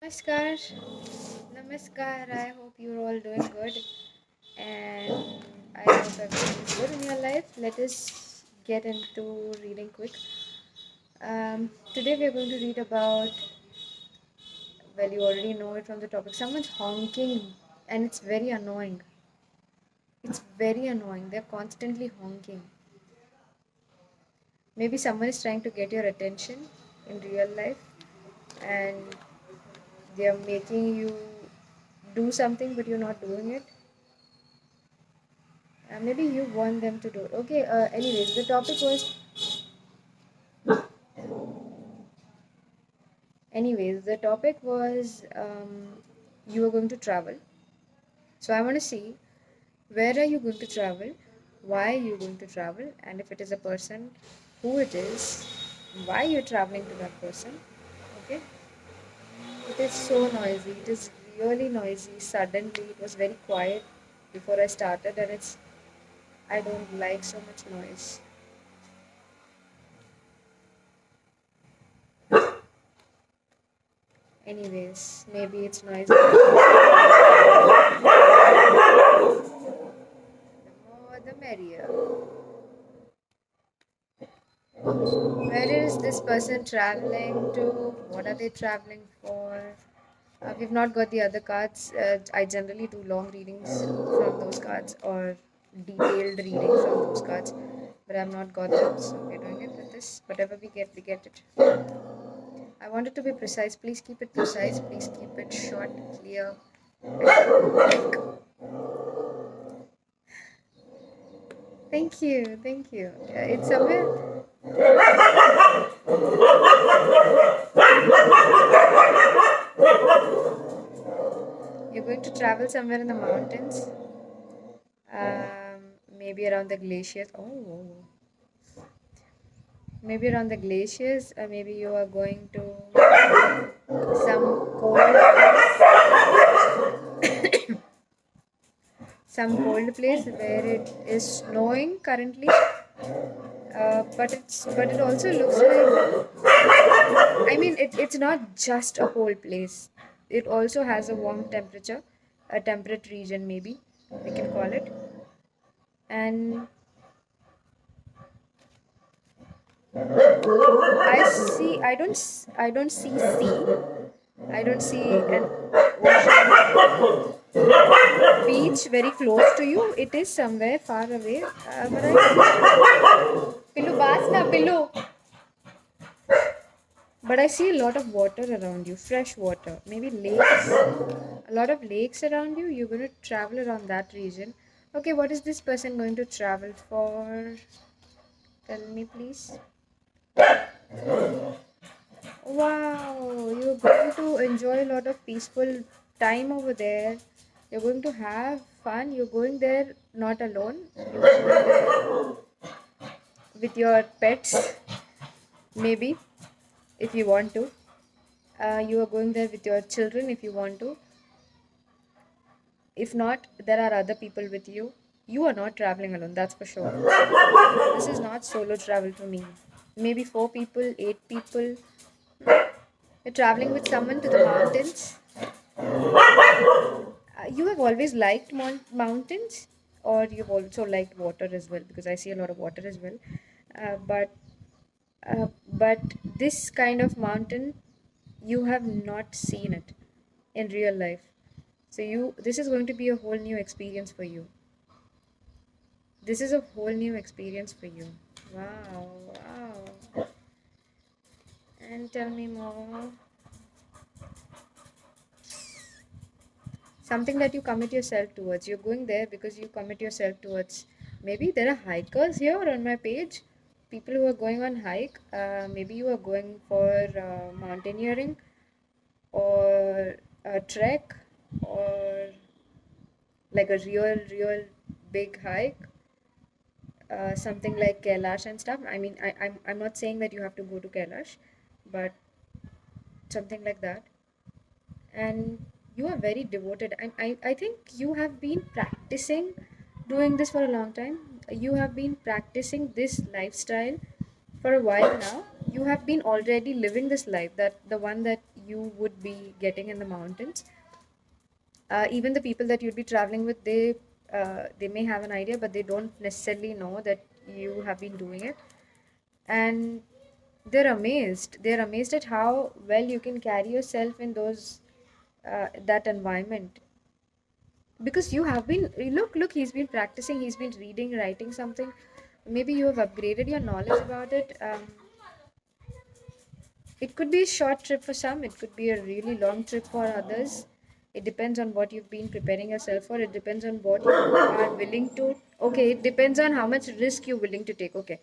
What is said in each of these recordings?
Namaskar. Namaskar. I hope you're all doing good and I hope everything is good in your life. Let us get into reading quick. Today we are going to read about, well, you already know it from the topic. Someone's honking and it's very annoying. It's very annoying. They're constantly honking. Maybe someone is trying to get your attention in real life and they're making you do something but you're not doing it. Maybe you want them to do it. Okay, anyways, the topic was you are going to travel. So I want to see where are you going to travel, why are you going to travel, and if it is a person, who it is, why you're traveling to that person. Okay, it is so noisy. It is really noisy. Suddenly, it was very quiet before I started, and I don't like so much noise. Anyways, maybe it's noisy. The more the merrier. Where is this person traveling to? What are they traveling for? We've not got the other cards. I generally do long readings from those cards or detailed readings from those cards, but I've not got them, so we're doing it with this. Whatever we get it. I want it to be precise. Please keep it precise. Please keep it short, clear. Thank you, thank you. It's somewhere. You're going to travel somewhere in the mountains, maybe around the glaciers. Oh, maybe around the glaciers, or maybe you are going to some cold, some cold place where it is snowing currently. But it also looks like, I mean, it's not just a cold place. It also has a warm temperature, a temperate region maybe we can call it. And I don't see sea. I don't see an ocean beach very close to you. It is somewhere far away. But Pillu, baas na, Pillu. But I see a lot of water around you, fresh water, maybe lakes, a lot of lakes around you. You're going to travel around that region. Okay, what is this person going to travel for? Tell me, please. Wow, you're going to enjoy a lot of peaceful time over there. You're going to have fun. You're going there not alone. You're going there with your pets, maybe, if you want to. You are going there with your children if you want to. If not, there are other people with you. You are not traveling alone, that's for sure. This is not solo travel for me. Maybe 4 people, 8 people. You're traveling with someone to the mountains. You have always liked mountains, or you've also liked water as well, because I see a lot of water as well. Uh, but but this kind of mountain, you have not seen it in real life. So this is going to be a whole new experience for you. This is a whole new experience for you. Wow, wow. And tell me more. Something that you commit yourself towards. You're going there because you commit yourself towards. Maybe there are hikers here on my page. People who are going on hike. Maybe you are going for mountaineering or a trek or like a real big hike. Something like Kailash and stuff. I mean, I'm not saying that you have to go to Kailash, but something like that. And you are very devoted. And I think you have been practicing doing this for a long time. You have been practicing this lifestyle for a while now. You have been already living this life, that the one that you would be getting in the mountains. Even the people that you'd be traveling with, they may have an idea, but they don't necessarily know that you have been doing it. And they're amazed at how well you can carry yourself in those that environment, because you have been, look, he's been practicing, he's been reading, writing something. Maybe you have upgraded your knowledge about it. It could be a short trip for some, it could be a really long trip for others. It depends on what you've been preparing yourself for. It depends on what you are willing to. Okay, it depends on how much risk you're willing to take. Okay,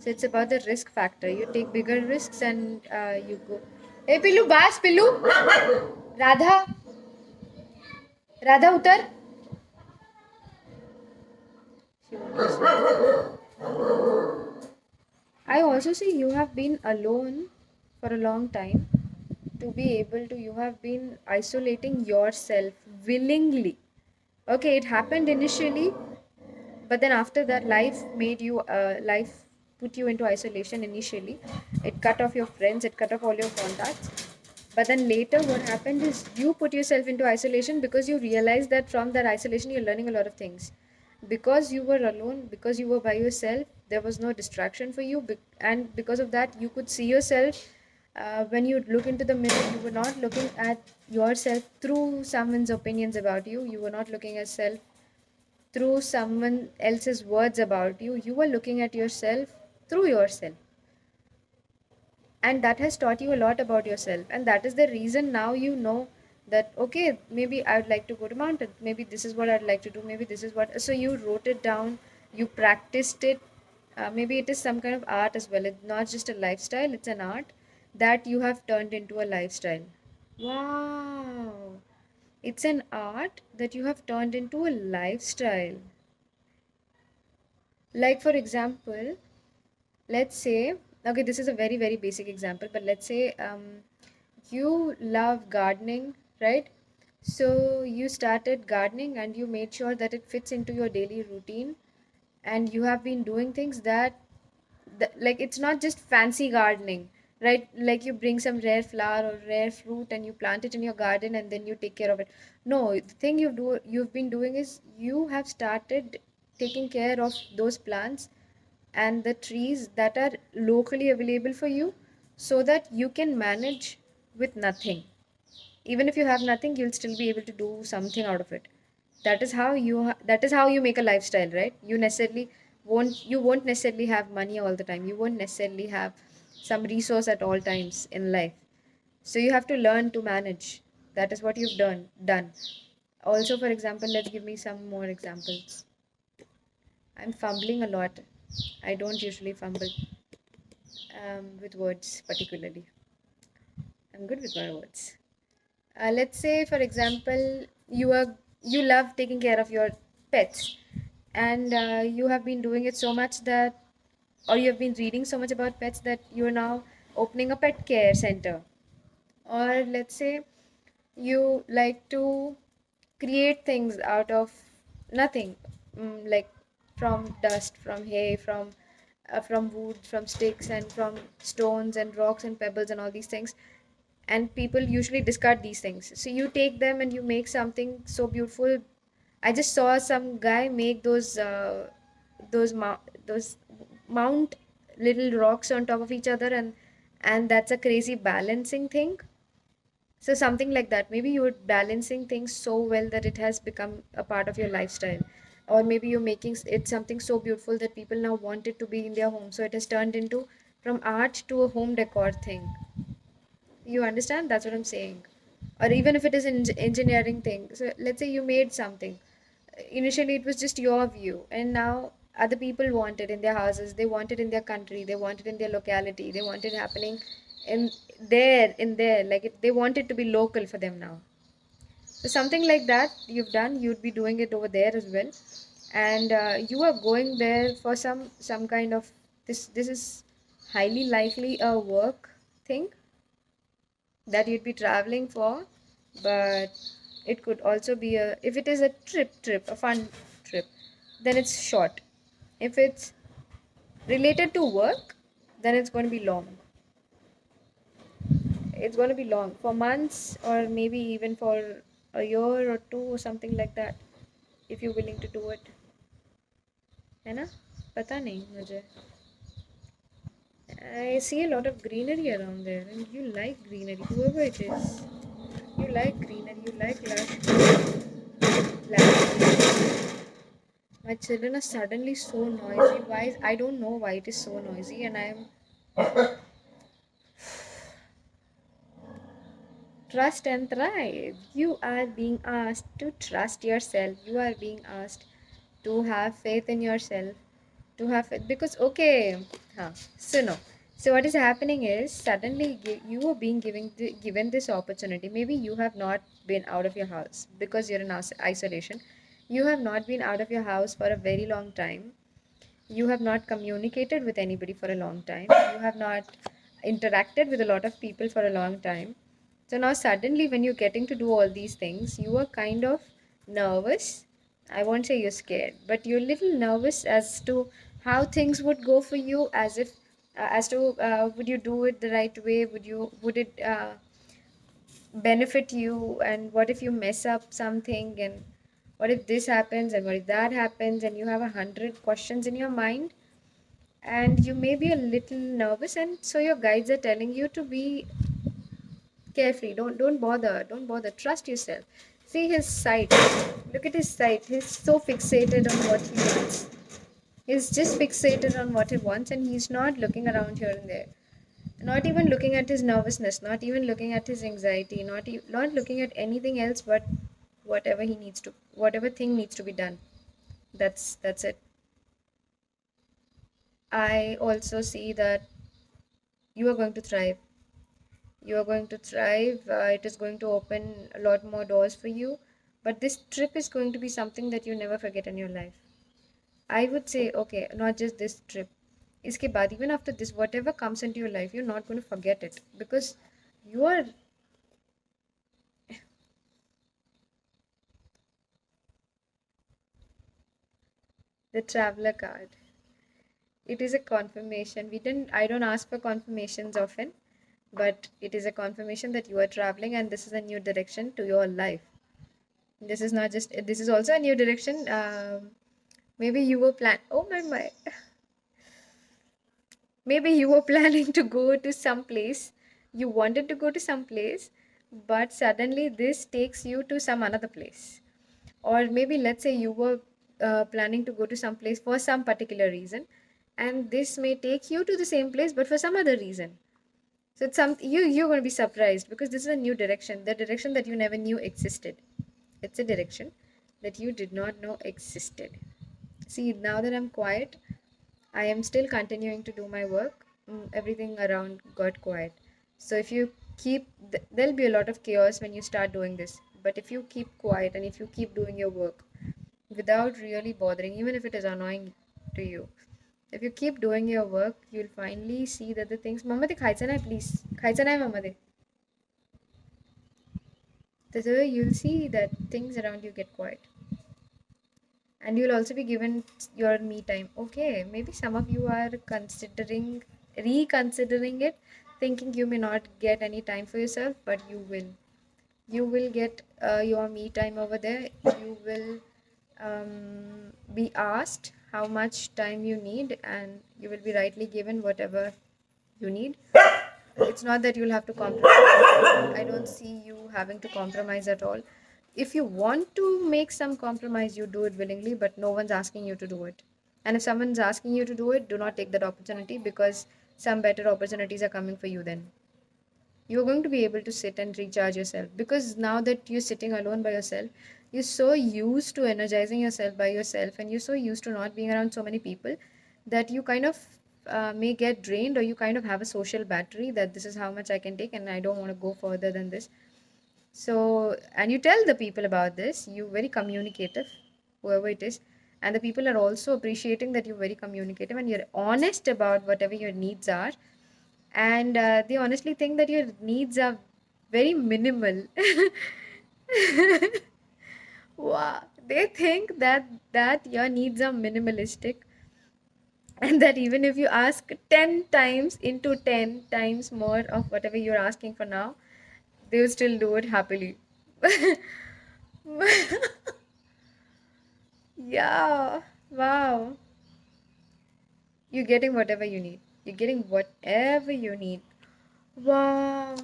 so it's about the risk factor. You take bigger risks and you go. Hey, Pillu, bas, Pillu! Radha, Radha, utar. She won't listen. I also see you have been alone for a long time. To be able to, you have been isolating yourself willingly. Okay, it happened initially, but then after that, life put you into isolation initially. It cut off your friends, it cut off all your contacts. But then later, what happened is you put yourself into isolation because you realized that from that isolation, you're learning a lot of things. Because you were alone, because you were by yourself, there was no distraction for you. And because of that, you could see yourself. When you look into the mirror, you were not looking at yourself through someone's opinions about you. You were not looking at self through someone else's words about you. You were looking at yourself through yourself, and that has taught you a lot about yourself. And that is the reason now you know that, okay, maybe I would like to go to mountain, maybe this is what I'd like to do, maybe this is what. So you wrote it down, you practiced it. Maybe it is some kind of art as well. It's not just a lifestyle, it's an art that you have turned into a lifestyle. Wow, it's an art that you have turned into a lifestyle. Like, for example, let's say, okay, this is a very, very basic example, but let's say you love gardening, right? So you started gardening and you made sure that it fits into your daily routine, and you have been doing things that like, it's not just fancy gardening, right? Like you bring some rare flower or rare fruit and you plant it in your garden and then you take care of it. No, the thing you've been doing is you have started taking care of those plants and the trees that are locally available for you, so that you can manage with nothing. Even if you have nothing, you'll still be able to do something out of it. That is how you make a lifestyle, right? You won't necessarily have money all the time. You won't necessarily have some resource at all times in life. So you have to learn to manage. That is what you've done. Also, for example, let's give me some more examples. I'm fumbling a lot. I don't usually fumble with words particularly. I'm good with my words. Let's say, for example, you love taking care of your pets, and you have been doing it so much that, or you have been reading so much about pets that you are now opening a pet care center. Or let's say you like to create things out of nothing, like from dust, from hay, from wood, from sticks, and from stones and rocks and pebbles and all these things. And people usually discard these things, so you take them and you make something so beautiful. I just saw some guy make those mount little rocks on top of each other, and that's a crazy balancing thing. So something like that. Maybe you're balancing things so well that it has become a part of your lifestyle. Or maybe you're making it something so beautiful that people now want it to be in their home. So it has turned into from art to a home decor thing. You understand? That's what I'm saying. Or even if it is an engineering thing. So let's say you made something. Initially, it was just your view, and now other people want it in their houses. They want it in their country. They want it in their locality. They want it happening in there. Like they want it to be local for them now. So something like that you've done. You'd be doing it over there as well, and you are going there for some kind of this. This is highly likely a work thing that you'd be traveling for, but it could also be a, if it is a a fun trip, then it's short. If it's related to work, then it's going to be long. it's going to be long for months, or maybe even for a year or two, or something like that, if you're willing to do it, है ना? पता नहीं मुझे. I see a lot of greenery around there, and you like greenery, whoever it is. You like greenery, you like landscape. My children are suddenly so noisy. Why? I don't know why it is so noisy, and I'm trust and thrive. You are being asked to trust yourself. You are being asked to have faith in yourself. To have faith because okay, huh. So no. So what is happening is suddenly you are being given this opportunity. Maybe you have not been out of your house because you're in isolation. You have not been out of your house for a very long time. You have not communicated with anybody for a long time. You have not interacted with a lot of people for a long time. So now suddenly when you're getting to do all these things, you are kind of nervous. I won't say you're scared, but you're a little nervous as to how things would go for you, as if as to would you do it the right way? Would it benefit you? And what if you mess up something? And what if this happens? And what if that happens? And you have 100 questions in your mind, and you may be a little nervous, and so your guides are telling you to be carefree. Don't bother, trust yourself. See his sight, look at his sight. He's so fixated on what he wants. He's just fixated on what he wants, and he's not looking around here and there, not even looking at his nervousness, not even looking at his anxiety, not looking at anything else but whatever thing needs to be done. That's it. I also see that you are going to thrive. You are going to thrive. It is going to open a lot more doors for you. But this trip is going to be something that you never forget in your life. I would say, okay, not just this trip. Iske baad, even after this, whatever comes into your life, you're not going to forget it because you are the traveler card. It is a confirmation. I don't ask for confirmations often, but it is a confirmation that you are traveling and this is a new direction to your life. This is not just, this is also a new direction. Maybe you were oh my, maybe you were planning to go to some place. You wanted to go to some place, but suddenly this takes you to some another place. Or maybe let's say you were planning to go to some place for some particular reason, and this may take you to the same place, but for some other reason. So it's you're going to be surprised because this is a new direction, the direction that you never knew existed. It's a direction that you did not know existed. See, now that I'm quiet, I am still continuing to do my work. Everything around got quiet. So if you there'll be a lot of chaos when you start doing this. But if you keep quiet and if you keep doing your work without really bothering, even if it is annoying to you, if you keep doing your work, you'll finally see that the things. Mama, खायचं नाही, please. खायचं नाही, Mama. So you'll see that things around you get quiet. And you'll also be given your me time. Okay, maybe some of you are reconsidering it, thinking you may not get any time for yourself, but you will get your me time over there. You will be asked how much time you need, and you will be rightly given whatever you need. It's not that you'll have to compromise. I don't see you having to compromise at all. If you want to make some compromise, you do it willingly, but no one's asking you to do it. And if someone's asking you to do it, do not take that opportunity because some better opportunities are coming for you then. You're going to be able to sit and recharge yourself because now that you're sitting alone by yourself, you're so used to energizing yourself by yourself and you're so used to not being around so many people that you kind of may get drained, or you kind of have a social battery that this is how much I can take and I don't want to go further than this. So, and you tell the people about this, you're very communicative, whoever it is, and the people are also appreciating that you're very communicative and you're honest about whatever your needs are, and they honestly think that your needs are very minimal. Wow, they think that your needs are minimalistic, And that even if you ask 10 times into 10 times more of whatever you're asking for now, they will still do it happily. Yeah, wow. You're getting whatever you need. You're getting whatever you need. Wow.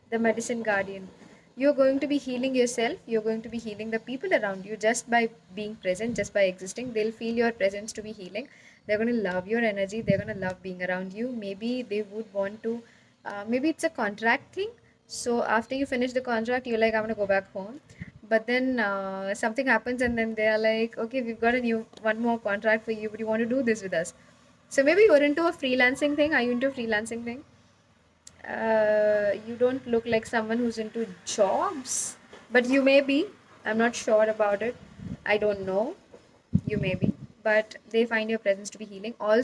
The medicine guardian. You're going to be healing yourself. You're going to be healing the people around you just by being present, just by existing. They'll feel your presence to be healing. They're going to love your energy. They're going to love being around you. Maybe they would want to, maybe it's a contract thing. So after you finish the contract, you're like, I'm going to go back home. But then something happens, and then they are like, okay, we've got a new one more contract for you, but you want to do this with us. So maybe you're into a freelancing thing. Are you into a freelancing thing? You don't look like someone who's into jobs, but you may be. I'm not sure about it. I don't know. You may be, but they find your presence to be healing. Also,